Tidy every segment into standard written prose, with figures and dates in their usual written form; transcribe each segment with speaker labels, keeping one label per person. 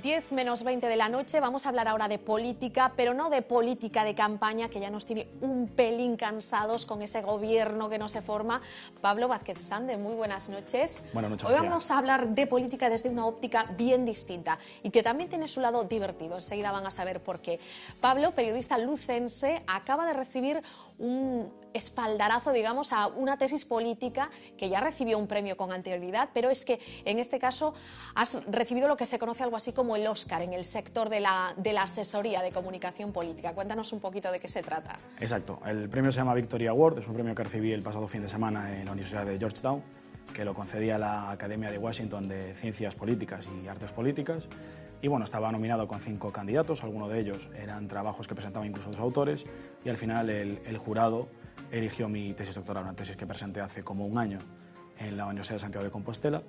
Speaker 1: 10 menos 20 de la noche, vamos a hablar ahora de política, pero no de política de campaña, que ya nos tiene un pelín cansados con ese gobierno que no se forma. Pablo Vázquez Sande, muy buenas noches.
Speaker 2: Buenas noches.
Speaker 1: Hoy vamos a hablar de política desde una óptica bien distinta y que también tiene su lado divertido. Enseguida van a saber por qué. Pablo, periodista lucense, acaba de recibir un espaldarazo, digamos, a una tesis política que ya recibió un premio con anterioridad, pero es que en este caso has recibido lo que se conoce algo así como el Oscar en el sector de la asesoría de comunicación política. Cuéntanos un poquito de qué se trata.
Speaker 2: Exacto. El premio se llama Victory Award, es un premio que recibí el pasado fin de semana en la Universidad de Georgetown, que lo concedía la Academia de Washington de Ciencias Políticas y Artes Políticas. Y bueno, estaba nominado con 5 candidatos, algunos de ellos eran trabajos que presentaban incluso los autores, y al final el jurado eligió mi tesis doctoral, una tesis que presenté hace como un año en la Universidad de Santiago de Compostela,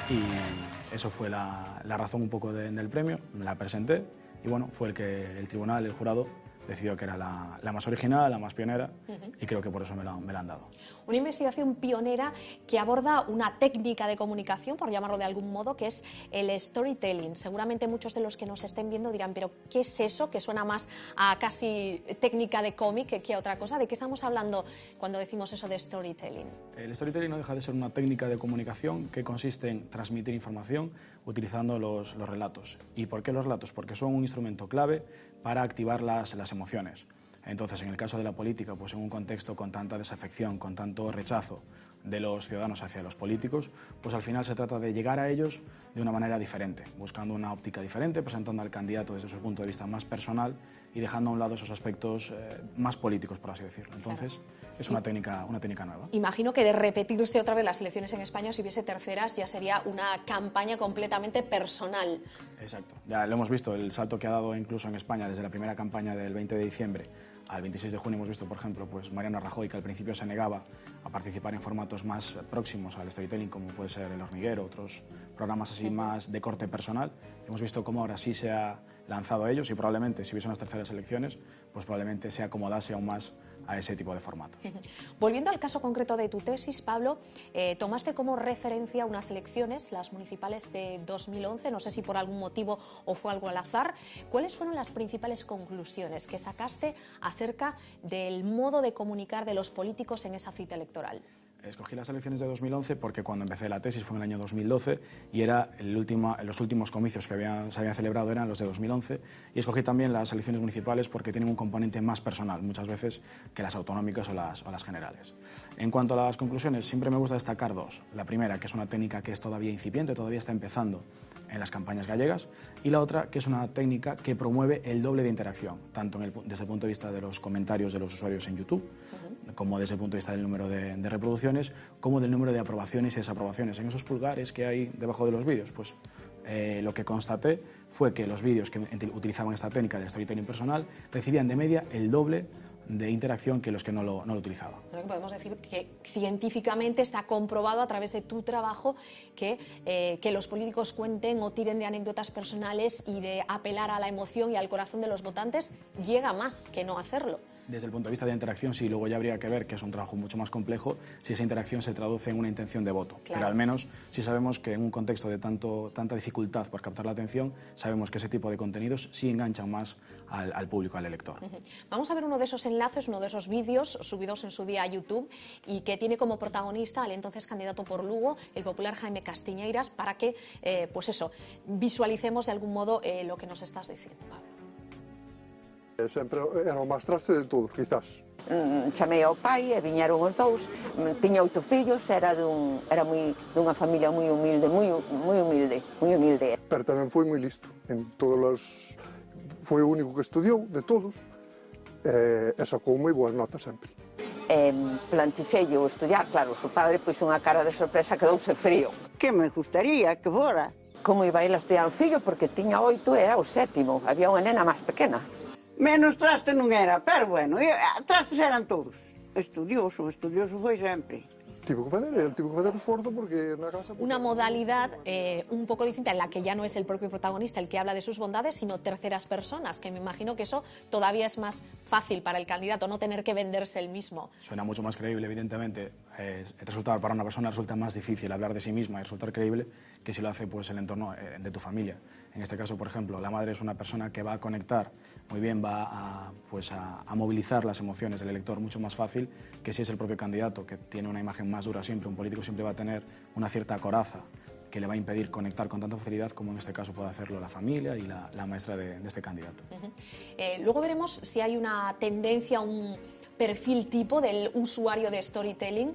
Speaker 2: y eso fue la razón un poco del premio. Me la presenté y bueno, fue el tribunal, el jurado, decidió que era la más original, la más pionera, y creo que por eso me la han dado.
Speaker 1: Una investigación pionera que aborda una técnica de comunicación, por llamarlo de algún modo, que es el storytelling. Seguramente muchos de los que nos estén viendo dirán, pero ¿qué es eso? Que suena más a casi técnica de cómic que a otra cosa. ¿De qué estamos hablando cuando decimos eso de storytelling?
Speaker 2: El storytelling no deja de ser una técnica de comunicación que consiste en transmitir información utilizando los relatos. ¿Y por qué los relatos? Porque son un instrumento clave para activar las emociones. Entonces, en el caso de la política, pues en un contexto con tanta desafección, con tanto rechazo de los ciudadanos hacia los políticos, pues al final se trata de llegar a ellos de una manera diferente, buscando una óptica diferente, presentando al candidato desde su punto de vista más personal y dejando a un lado esos aspectos más políticos, por así decirlo. Entonces, es una técnica nueva.
Speaker 1: Imagino que de repetirse otra vez las elecciones en España, si hubiese terceras, ya sería una campaña completamente personal.
Speaker 2: Exacto. Ya lo hemos visto, el salto que ha dado incluso en España desde la primera campaña del 20 de diciembre al 26 de junio hemos visto, por ejemplo, pues Mariano Rajoy, que al principio se negaba a participar en formatos más próximos al storytelling, como puede ser El Hormiguero, otros programas así más de corte personal. Hemos visto cómo ahora sí se ha lanzado a ellos y probablemente, si hubiese unas terceras elecciones, pues probablemente se acomodase aún más a ese tipo de formatos.
Speaker 1: Volviendo al caso concreto de tu tesis, Pablo, tomaste como referencia unas elecciones, las municipales de 2011, no sé si por algún motivo o fue algo al azar. ¿Cuáles fueron las principales conclusiones que sacaste acerca del modo de comunicar de los políticos en esa cita electoral?
Speaker 2: Escogí las elecciones de 2011 porque cuando empecé la tesis fue en el año 2012 y era los últimos comicios que se habían celebrado eran los de 2011, y escogí también las elecciones municipales porque tienen un componente más personal muchas veces que las autonómicas o las generales. En cuanto a las conclusiones, siempre me gusta destacar dos. La primera, que es una técnica que es todavía incipiente, todavía está empezando en las campañas gallegas, y la otra, que es una técnica que promueve el doble de interacción, tanto desde el punto de vista de los comentarios de los usuarios en YouTube, como desde el punto de vista del número de reproducciones, como del número de aprobaciones y desaprobaciones. En esos pulgares que hay debajo de los vídeos, pues lo que constaté fue que los vídeos que utilizaban esta técnica de storytelling personal recibían de media el doble de interacción que los que no lo utilizaban.
Speaker 1: Creo que podemos decir que científicamente está comprobado a través de tu trabajo que los políticos cuenten o tiren de anécdotas personales y de apelar a la emoción y al corazón de los votantes llega más que no hacerlo.
Speaker 2: Desde el punto de vista de interacción, sí, luego ya habría que ver, que es un trabajo mucho más complejo, si esa interacción se traduce en una intención de voto. Claro. Pero al menos sí sabemos que en un contexto de tanta dificultad por captar la atención, sabemos que ese tipo de contenidos sí enganchan más al público, al elector.
Speaker 1: Vamos a ver uno de esos enlaces, uno de esos vídeos subidos en su día a YouTube y que tiene como protagonista al entonces candidato por Lugo, el popular Jaime Castiñeiras, para que, pues eso, visualicemos de algún modo lo que nos estás diciendo, Pablo.
Speaker 3: Sempre era o máis traste de todos, quizás.
Speaker 4: Chamei ao pai e viñeron os dous. Tiña 8 fillos, era dunha familia moi humilde, moi humilde.
Speaker 3: Pero tamén foi moi listo. Foi o único que estudiou de todos e sacou moi boas notas sempre.
Speaker 4: Plantifeille o estudiar, claro, o seu padre pois unha cara de sorpresa, quedouse frío.
Speaker 5: Que me gustaría que fora.
Speaker 4: Como iba a ir a estudiar un fillo, porque tiña 8 e era o 7º, había unha nena máis pequena.
Speaker 5: Menos traste non era, pero bueno, trastes eran todos. Estudioso foi sempre.
Speaker 3: Tivo que facer esforzo porque na casa...
Speaker 1: Una modalidad un poco distinta en la que ya no es el propio protagonista el que habla de sus bondades, sino terceras personas, que me imagino que eso todavía es más fácil para el candidato, no tener que venderse el mismo.
Speaker 2: Suena mucho más creíble, evidentemente. resulta para una persona resulta más difícil hablar de sí misma y resultar creíble que si lo hace pues el entorno de tu familia. En este caso, por ejemplo, la madre es una persona que va a conectar muy bien, va a movilizar las emociones del elector mucho más fácil que si es el propio candidato, que tiene una imagen más dura siempre. Un político siempre va a tener una cierta coraza que le va a impedir conectar con tanta facilidad como en este caso puede hacerlo la familia y la maestra de este candidato.
Speaker 1: Luego veremos si hay una tendencia, un perfil tipo del usuario de storytelling.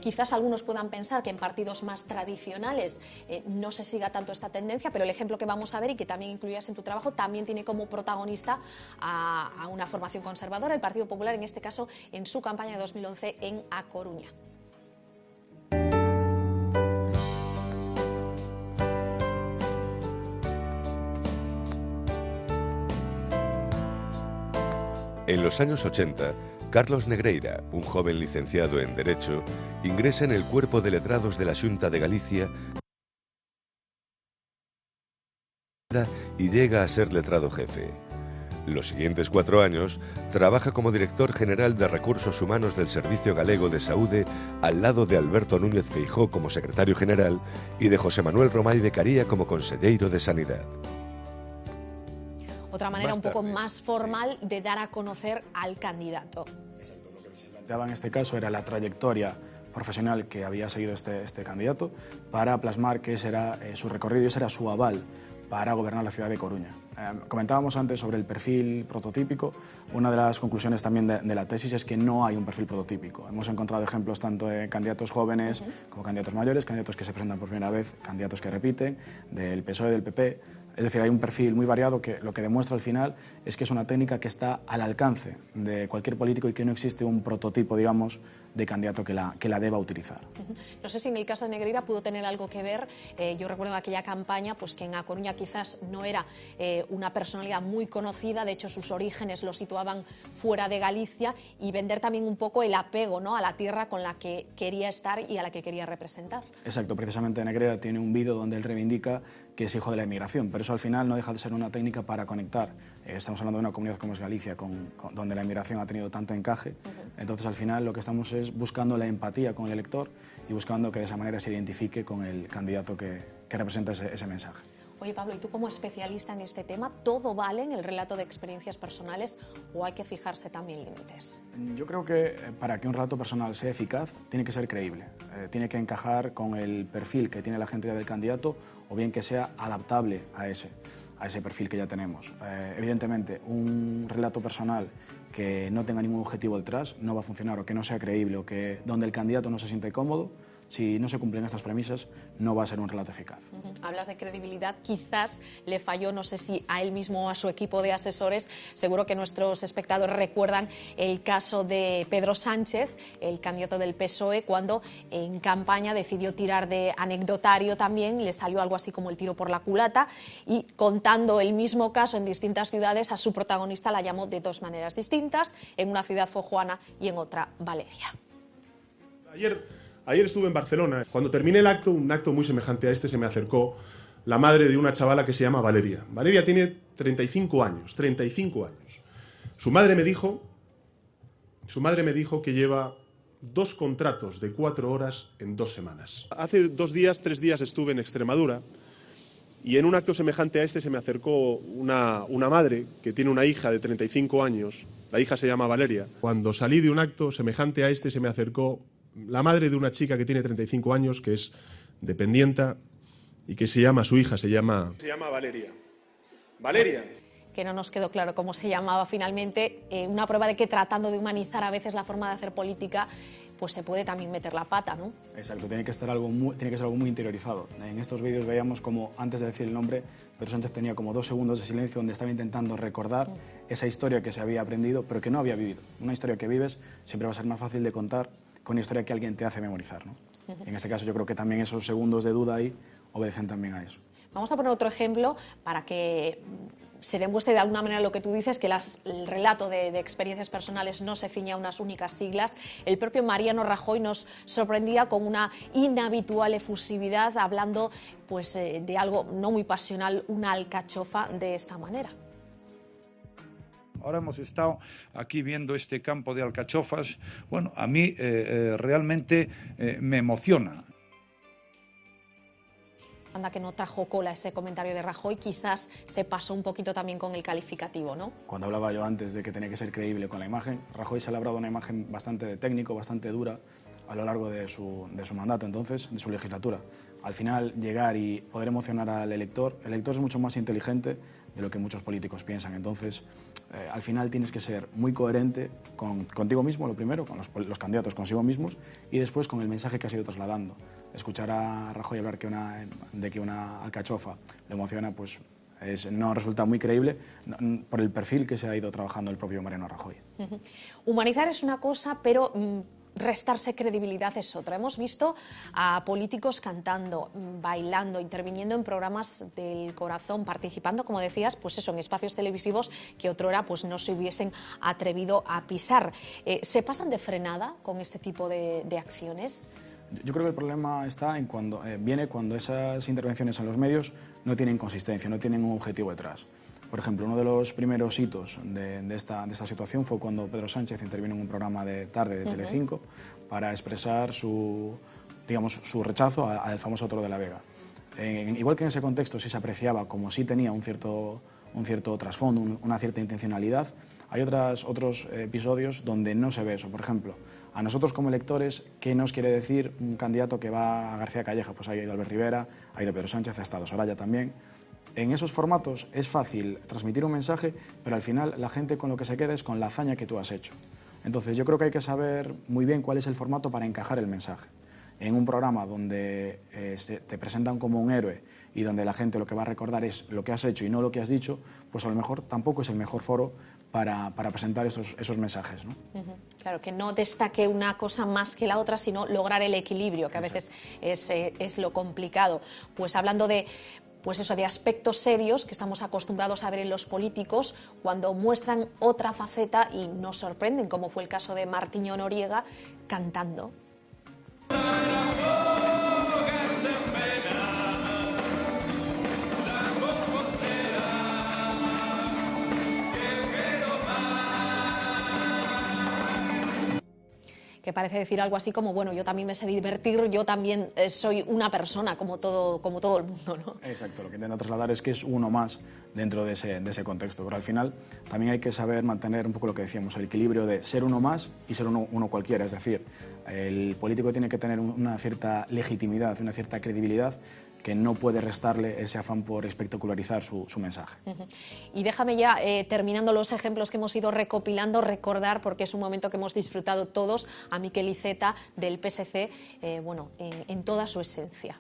Speaker 1: Quizás algunos puedan pensar que en partidos más tradicionales no se siga tanto esta tendencia, pero el ejemplo que vamos a ver y que también incluías en tu trabajo también tiene como protagonista a una formación conservadora, el Partido Popular, en este caso en su campaña de 2011 en A Coruña.
Speaker 6: En los años 80, Carlos Negreira, un joven licenciado en Derecho, ingresa en el Cuerpo de Letrados de la Xunta de Galicia y llega a ser letrado jefe. Los siguientes 4 años, trabaja como director general de Recursos Humanos del Servicio Galego de Saúde al lado de Alberto Núñez Feijóo como secretario general y de José Manuel Romai Becaría como conselleiro de Sanidad.
Speaker 1: Otra manera un poco más formal de dar a conocer al candidato.
Speaker 2: Exacto, lo que se planteaba en este caso era la trayectoria profesional que había seguido este candidato para plasmar que ese era su recorrido y ese era su aval para gobernar la ciudad de Coruña. Comentábamos antes sobre el perfil prototípico. Una de las conclusiones también de la tesis es que no hay un perfil prototípico. Hemos encontrado ejemplos tanto de candidatos jóvenes como candidatos mayores, candidatos que se presentan por primera vez, candidatos que repiten, del PSOE, del PP. Es decir, hay un perfil muy variado que lo que demuestra al final es que es una técnica que está al alcance de cualquier político y que no existe un prototipo, digamos, de candidato que la deba utilizar.
Speaker 1: No sé si en el caso de Negreira pudo tener algo que ver. Yo recuerdo en aquella campaña pues que en A Coruña quizás no era una personalidad muy conocida, de hecho sus orígenes lo situaban fuera de Galicia, y vender también un poco el apego, ¿no?, a la tierra con la que quería estar y a la que quería representar.
Speaker 2: Exacto, precisamente Negreira tiene un vídeo donde él reivindica que es hijo de la inmigración, pero eso al final no deja de ser una técnica para conectar. Estamos hablando de una comunidad como es Galicia, donde la inmigración ha tenido tanto encaje. Entonces al final lo que estamos es buscando la empatía con el elector y buscando que de esa manera se identifique con el candidato que representa ese mensaje.
Speaker 1: Oye, Pablo, ¿y tú como especialista en este tema, todo vale en el relato de experiencias personales o hay que fijarse también límites?
Speaker 2: Yo creo que para que un relato personal sea eficaz, tiene que ser creíble. Tiene que encajar con el perfil que tiene la gente del candidato o bien que sea adaptable a ese perfil que ya tenemos. Evidentemente, un relato personal que no tenga ningún objetivo detrás no va a funcionar, o que no sea creíble, o que donde el candidato no se siente cómodo. Si no se cumplen estas premisas, no va a ser un relato eficaz.
Speaker 1: Hablas de credibilidad, quizás le falló, no sé si a él mismo o a su equipo de asesores. Seguro que nuestros espectadores recuerdan el caso de Pedro Sánchez, el candidato del PSOE, cuando en campaña decidió tirar de anecdotario también, le salió algo así como el tiro por la culata, y contando el mismo caso en distintas ciudades, a su protagonista la llamó de 2 maneras distintas. En una ciudad fue Juana y en otra Valeria.
Speaker 7: Ayer estuve en Barcelona. Cuando terminé el acto, un acto muy semejante a este, se me acercó la madre de una chavala que se llama Valeria. Valeria tiene 35 años, 35 años. Su madre me dijo que lleva 2 contratos de 4 horas en 2 semanas. Hace 3 días estuve en Extremadura y en un acto semejante a este se me acercó una madre que tiene una hija de 35 años. La hija se llama Valeria. Cuando salí de un acto semejante a este se me acercó la madre de una chica que tiene 35 años, que es dependienta y que su hija se llama Valeria. Valeria.
Speaker 1: Que no nos quedó claro cómo se llamaba finalmente. Una prueba de que tratando de humanizar a veces la forma de hacer política, pues se puede también meter la pata, ¿no?
Speaker 2: Exacto, tiene que ser algo muy interiorizado. En estos vídeos veíamos como antes de decir el nombre, Pedro Sánchez tenía como 2 segundos de silencio donde estaba intentando recordar esa historia que se había aprendido pero que no había vivido. Una historia que vives siempre va a ser más fácil de contar con una historia que alguien te hace memorizar, ¿no? En este caso yo creo que también esos segundos de duda ahí obedecen también a eso.
Speaker 1: Vamos a poner otro ejemplo para que se demuestre de alguna manera lo que tú dices, que el relato de experiencias personales no se ciña a unas únicas siglas. El propio Mariano Rajoy nos sorprendía con una inhabitual efusividad, hablando pues, de algo no muy pasional, una alcachofa, de esta manera.
Speaker 8: Ahora hemos estado aquí viendo este campo de alcachofas. Bueno, a mí realmente me emociona.
Speaker 1: Anda que no trajo cola ese comentario de Rajoy, quizás se pasó un poquito también con el calificativo, ¿no?
Speaker 2: Cuando hablaba yo antes de que tenía que ser creíble con la imagen, Rajoy se ha labrado una imagen bastante técnico, bastante dura a lo largo de su mandato, entonces, de su legislatura. Al final, llegar y poder emocionar al elector, el elector es mucho más inteligente de lo que muchos políticos piensan. Entonces, al final tienes que ser muy coherente contigo mismo, lo primero, con los candidatos consigo mismos, y después con el mensaje que has ido trasladando. Escuchar a Rajoy hablar de que una alcachofa le emociona, pues no resulta muy creíble por el perfil que se ha ido trabajando el propio Mariano Rajoy.
Speaker 1: Humanizar es una cosa, pero restarse credibilidad es otra. Hemos visto a políticos cantando, bailando, interviniendo en programas del corazón, participando, como decías, pues eso, en espacios televisivos que otrora pues no se hubiesen atrevido a pisar. ¿Se pasan de frenada con este tipo de acciones?
Speaker 2: Yo creo que el problema está en viene cuando esas intervenciones en los medios no tienen consistencia, no tienen un objetivo detrás. Por ejemplo, uno de los primeros hitos de esta situación fue cuando Pedro Sánchez intervino en un programa de tarde de Telecinco para expresar su rechazo al famoso Toro de la Vega. Igual que en ese contexto sí se apreciaba como sí tenía un cierto trasfondo, una cierta intencionalidad, hay otros episodios donde no se ve eso. Por ejemplo, a nosotros como electores, ¿qué nos quiere decir un candidato que va a García Calleja? Pues ha ido Albert Rivera, ha ido Pedro Sánchez, ha estado Soraya también. En esos formatos es fácil transmitir un mensaje, pero al final la gente con lo que se queda es con la hazaña que tú has hecho. Entonces yo creo que hay que saber muy bien cuál es el formato para encajar el mensaje. En un programa donde te presentan como un héroe y donde la gente lo que va a recordar es lo que has hecho y no lo que has dicho, pues a lo mejor tampoco es el mejor foro para presentar esos mensajes, ¿no?
Speaker 1: Claro, que no destaque una cosa más que la otra, sino lograr el equilibrio, que a veces es lo complicado. Pues hablando de aspectos serios que estamos acostumbrados a ver en los políticos, cuando muestran otra faceta y nos sorprenden, como fue el caso de Martiño Noriega, cantando. Que parece decir algo así como, bueno, yo también me sé divertir, yo también soy una persona como todo el mundo, ¿no?
Speaker 2: Exacto, lo que intenta trasladar es que es uno más dentro de ese contexto, pero al final también hay que saber mantener un poco lo que decíamos, el equilibrio de ser uno más y ser uno cualquiera, es decir, el político tiene que tener una cierta legitimidad, una cierta credibilidad que no puede restarle ese afán por espectacularizar su mensaje.
Speaker 1: Y déjame ya, terminando los ejemplos que hemos ido recopilando, recordar, porque es un momento que hemos disfrutado todos, a Miquel Iceta del PSC, en toda su esencia.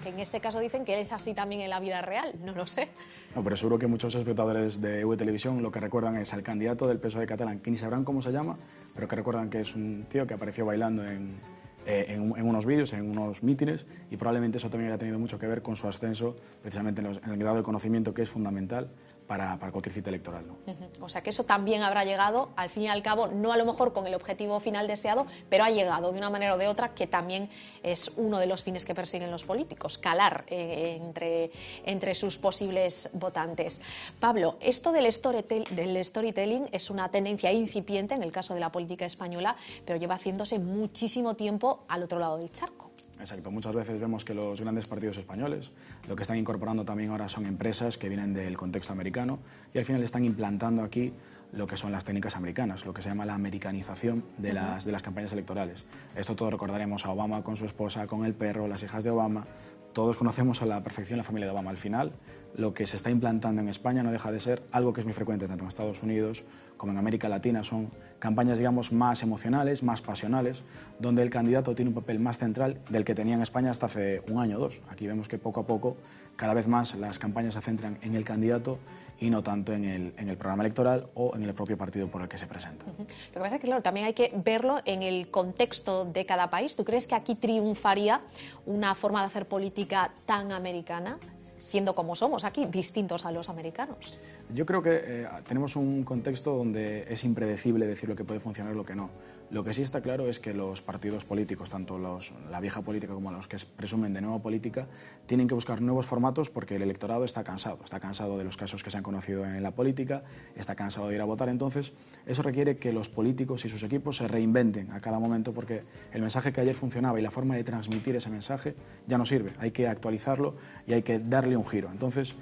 Speaker 1: En este caso dicen que es así también en la vida real, no lo sé.
Speaker 2: No, pero seguro que muchos espectadores de EV Televisión lo que recuerdan es al candidato del PSOE catalán, que ni sabrán cómo se llama, pero que recuerdan que es un tío que apareció bailando en unos vídeos, en unos mítines, y probablemente eso también haya tenido mucho que ver con su ascenso, precisamente en el grado de conocimiento que es fundamental para cualquier cita electoral, ¿no?
Speaker 1: O sea que eso también habrá llegado, al fin y al cabo, no a lo mejor con el objetivo final deseado, pero ha llegado de una manera o de otra, que también es uno de los fines que persiguen los políticos, calar entre sus posibles votantes. Pablo, esto del storytelling es una tendencia incipiente en el caso de la política española, pero lleva haciéndose muchísimo tiempo al otro lado del charco.
Speaker 2: Exacto, muchas veces vemos que los grandes partidos españoles lo que están incorporando también ahora son empresas que vienen del contexto americano y al final están implantando aquí lo que son las técnicas americanas, lo que se llama la americanización de las campañas electorales. Esto todos recordaremos a Obama con su esposa, con el perro, las hijas de Obama. Todos conocemos a la perfección la familia de Obama. Al final, lo que se está implantando en España no deja de ser algo que es muy frecuente tanto en Estados Unidos como en América Latina. Son campañas, digamos, más emocionales, más pasionales, donde el candidato tiene un papel más central del que tenía en España hasta hace un año o dos. Aquí vemos que poco a poco, cada vez más, las campañas se centran en el candidato y no tanto en el programa electoral o en el propio partido por el que se presenta.
Speaker 1: Lo que pasa es que, claro, también hay que verlo en el contexto de cada país. ¿Tú crees que aquí triunfaría una forma de hacer política tan americana? siendo como somos aquí, distintos a los americanos?
Speaker 2: Yo creo que tenemos un contexto donde es impredecible decir lo que puede funcionar y lo que no. Lo que sí está claro es que los partidos políticos, tanto la vieja política como los que presumen de nueva política, tienen que buscar nuevos formatos porque el electorado está cansado de los casos que se han conocido en la política, está cansado de ir a votar. Entonces, eso requiere que los políticos y sus equipos se reinventen a cada momento porque el mensaje que ayer funcionaba y la forma de transmitir ese mensaje ya no sirve. Hay que actualizarlo y hay que darle un giro. Entonces,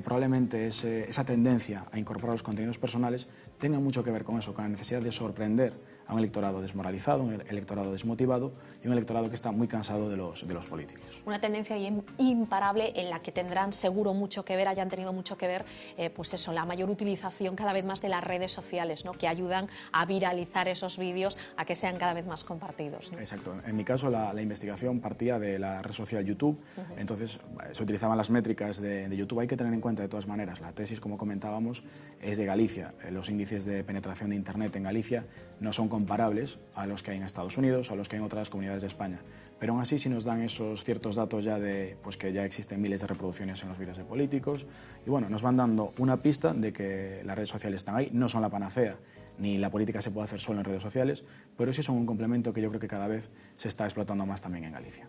Speaker 2: probablemente esa tendencia a incorporar los contenidos personales tenga mucho que ver con eso, con la necesidad de sorprender a un electorado desmoralizado, un electorado desmotivado y un electorado que está muy cansado de los políticos.
Speaker 1: Una tendencia imparable en la que tendrán seguro mucho que ver, hayan tenido mucho que ver, pues eso, la mayor utilización cada vez más de las redes sociales, ¿no?, que ayudan a viralizar esos vídeos, a que sean cada vez más compartidos, ¿no?
Speaker 2: Exacto. En mi caso, la investigación partía de la red social YouTube, entonces se utilizaban las métricas de YouTube. Hay que tener en cuenta, de todas maneras, la tesis, como comentábamos, es de Galicia. Los índices de penetración de Internet en Galicia no son comparables a los que hay en Estados Unidos o a los que hay en otras comunidades de España. Pero aún así sí nos dan esos ciertos datos ya de pues que ya existen miles de reproducciones en los vídeos de políticos y bueno, nos van dando una pista de que las redes sociales están ahí, no son la panacea, ni la política se puede hacer solo en redes sociales, pero sí son un complemento que yo creo que cada vez se está explotando más también en Galicia.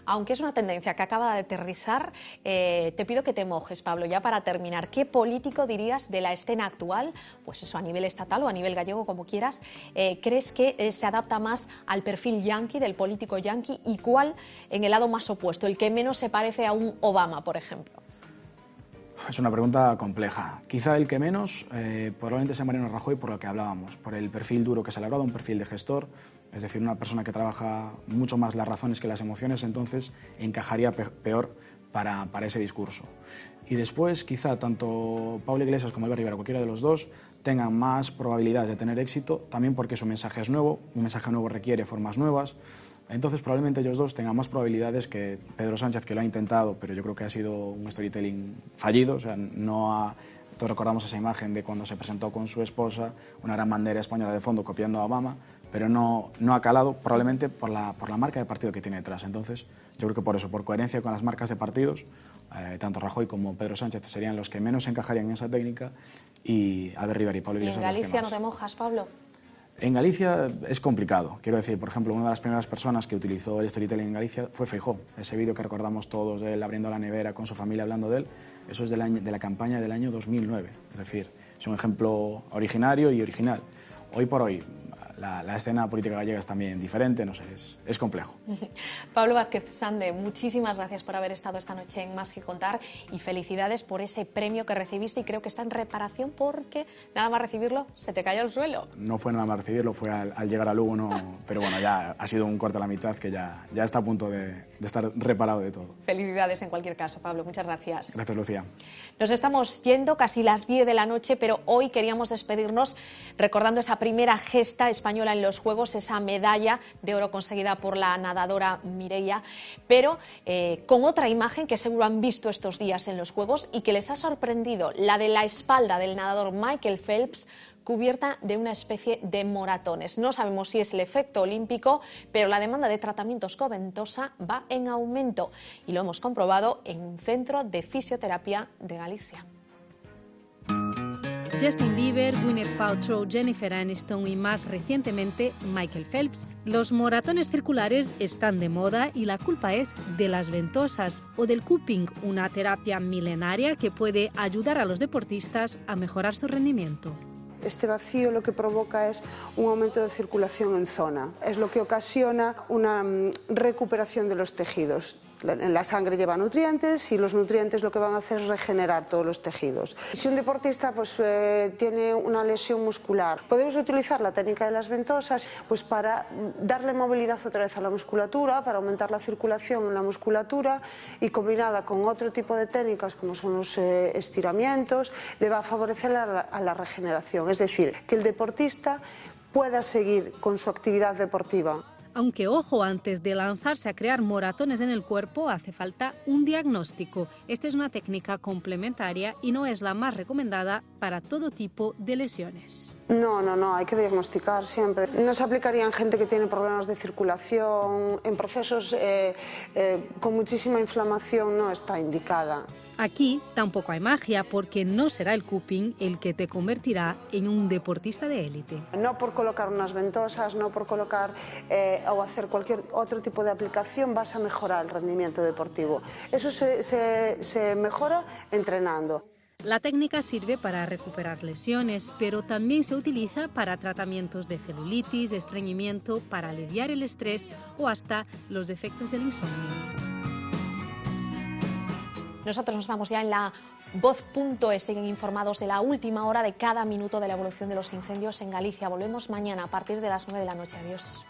Speaker 1: Aunque es una tendencia que acaba de aterrizar, te pido que te mojes, Pablo, ya para terminar. ¿Qué político dirías de la escena actual, pues eso, a nivel estatal o a nivel gallego, como quieras, crees que se adapta más al perfil yanqui, del político yanqui, y cuál en el lado más opuesto, el que menos se parece a un Obama, por ejemplo?
Speaker 2: Es una pregunta compleja. Quizá el que menos, probablemente sea Mariano Rajoy, por lo que hablábamos, por el perfil duro que se ha logrado, un perfil de gestor, es decir, una persona que trabaja mucho más las razones que las emociones, entonces encajaría peor para ese discurso. Y después, quizá tanto Pablo Iglesias como Albert Rivera, cualquiera de los dos, tengan más probabilidades de tener éxito, también porque su mensaje es nuevo, un mensaje nuevo requiere formas nuevas. Entonces, probablemente ellos dos tengan más probabilidades que Pedro Sánchez, que lo ha intentado, pero yo creo que ha sido un storytelling fallido. O sea, todos recordamos esa imagen de cuando se presentó con su esposa, una gran bandera española de fondo copiando a Obama, pero no ha calado, probablemente por la marca de partido que tiene detrás. Entonces, yo creo que por eso, por coherencia con las marcas de partidos, tanto Rajoy como Pedro Sánchez serían los que menos encajarían en esa técnica y Albert Rivera y Pablo Iglesias.
Speaker 1: ¿Y en Galicia no te mojas, Pablo?
Speaker 2: En Galicia es complicado. Quiero decir, por ejemplo, una de las primeras personas que utilizó el storytelling en Galicia fue Feijóo. Ese vídeo que recordamos todos de él abriendo la nevera con su familia hablando de él, eso es de la campaña del año 2009. Es decir, es un ejemplo originario y original. Hoy por hoy, la escena política gallega es también diferente, no sé, es complejo.
Speaker 1: Pablo Vázquez Sande, muchísimas gracias por haber estado esta noche en Más que Contar y felicidades por ese premio que recibiste, y creo que está en reparación porque nada más recibirlo se te cayó al suelo.
Speaker 2: No fue nada más recibirlo, fue al llegar a Lugo, no, pero bueno, ya ha sido un corte a la mitad que ya está a punto de estar reparado de todo.
Speaker 1: Felicidades en cualquier caso, Pablo, muchas gracias.
Speaker 2: Gracias, Lucía.
Speaker 1: Nos estamos yendo casi las 10 de la noche, pero hoy queríamos despedirnos recordando esa primera gesta española en los Juegos, esa medalla de oro conseguida por la nadadora Mireia, pero con otra imagen que seguro han visto estos días en los Juegos y que les ha sorprendido, la de la espalda del nadador Michael Phelps, cubierta de una especie de moratones. No sabemos si es el efecto olímpico, pero la demanda de tratamientos con ventosa va en aumento y lo hemos comprobado en un centro de fisioterapia de Galicia.
Speaker 9: Justin Bieber, Gwyneth Paltrow, Jennifer Aniston y más recientemente Michael Phelps. Los moratones circulares están de moda y la culpa es de las ventosas o del cupping, una terapia milenaria que puede ayudar a los deportistas a mejorar su rendimiento.
Speaker 10: Este vacío lo que provoca es un aumento de circulación en zona. Es lo que ocasiona una recuperación de los tejidos. La sangre lleva nutrientes y los nutrientes lo que van a hacer es regenerar todos los tejidos. Si un deportista tiene una lesión muscular, podemos utilizar la técnica de las ventosas pues para darle movilidad otra vez a la musculatura, para aumentar la circulación en la musculatura, y combinada con otro tipo de técnicas como son los estiramientos, le va a favorecer a la regeneración. Es decir, que el deportista pueda seguir con su actividad deportiva.
Speaker 9: Aunque, ojo, antes de lanzarse a crear moratones en el cuerpo hace falta un diagnóstico. Esta es una técnica complementaria y no es la más recomendada para todo tipo de lesiones.
Speaker 10: No, hay que diagnosticar siempre. No se aplicaría en gente que tiene problemas de circulación, en procesos con muchísima inflamación no está indicada.
Speaker 9: Aquí tampoco hay magia, porque no será el cupping el que te convertirá en un deportista de élite.
Speaker 10: No por colocar unas ventosas, no por colocar o hacer cualquier otro tipo de aplicación vas a mejorar el rendimiento deportivo. Eso se mejora entrenando.
Speaker 9: La técnica sirve para recuperar lesiones, pero también se utiliza para tratamientos de celulitis, estreñimiento, para aliviar el estrés o hasta los efectos del insomnio.
Speaker 1: Nosotros nos vamos ya en la Voz.es. Siguen informados de la última hora de cada minuto de la evolución de los incendios en Galicia. Volvemos mañana a partir de las 9 de la noche. Adiós.